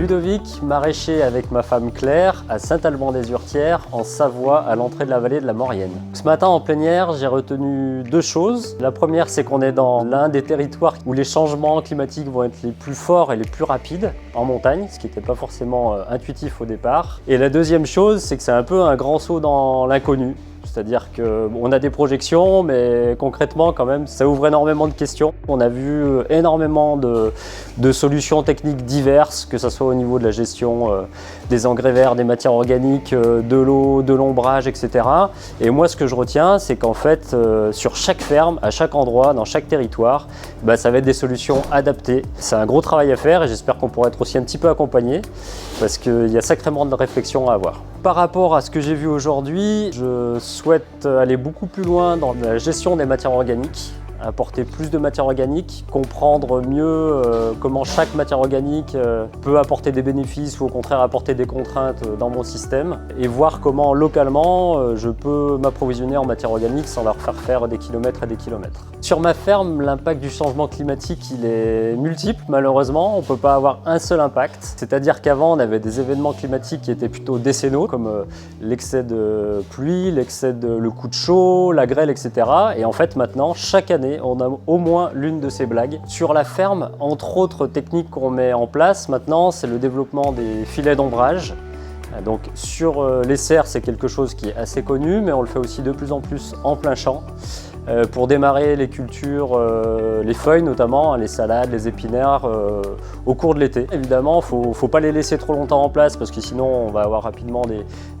Ludovic, maraîcher avec ma femme Claire à Saint-Alban-des-Hurtières en Savoie à l'entrée de la vallée de la Maurienne. Ce matin en plénière, j'ai retenu deux choses. La première, c'est qu'on est dans l'un des territoires où les changements climatiques vont être les plus forts et les plus rapides en montagne, ce qui n'était pas forcément intuitif au départ. Et la deuxième chose, c'est que c'est un peu un grand saut dans l'inconnu. C'est-à-dire qu'on a des projections, mais concrètement, quand même, ça ouvre énormément de questions. On a vu énormément de solutions techniques diverses, que ce soit au niveau de la gestion des engrais verts, des matières organiques, de l'eau, de l'ombrage, etc. Et moi, ce que je retiens, c'est qu'en fait, sur chaque ferme, à chaque endroit, dans chaque territoire, ça va être des solutions adaptées. C'est un gros travail à faire et j'espère qu'on pourra être aussi un petit peu accompagné, parce qu'il y a sacrément de réflexion à avoir. Par rapport à ce que j'ai vu aujourd'hui, je souhaite aller beaucoup plus loin dans la gestion des matières organiques, apporter plus de matières organiques, comprendre mieux comment chaque matière organique peut apporter des bénéfices ou au contraire apporter des contraintes dans mon système et voir comment localement je peux m'approvisionner en matière organique sans leur faire des kilomètres et des kilomètres. Sur ma ferme, l'impact du changement climatique il est multiple malheureusement, on ne peut pas avoir un seul impact. C'est-à-dire qu'avant on avait des événements climatiques qui étaient plutôt décennaux comme l'excès de pluie, le coup de chaud, la grêle, etc. Et en fait maintenant, chaque année, on a au moins l'une de ces blagues. Sur la ferme, entre autres techniques qu'on met en place maintenant, c'est le développement des filets d'ombrage. Donc sur les serres, c'est quelque chose qui est assez connu, mais on le fait aussi de plus en plus en plein champ. Pour démarrer les cultures, les feuilles notamment, les salades, les épinards, au cours de l'été. Évidemment, il ne faut pas les laisser trop longtemps en place parce que sinon on va avoir rapidement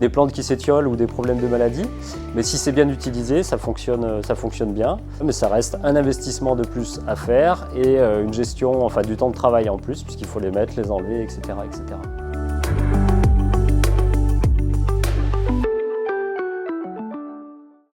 des plantes qui s'étiolent ou des problèmes de maladie. Mais si c'est bien utilisé, ça fonctionne bien. Mais ça reste un investissement de plus à faire et une gestion, enfin du temps de travail en plus puisqu'il faut les mettre, les enlever, etc., etc.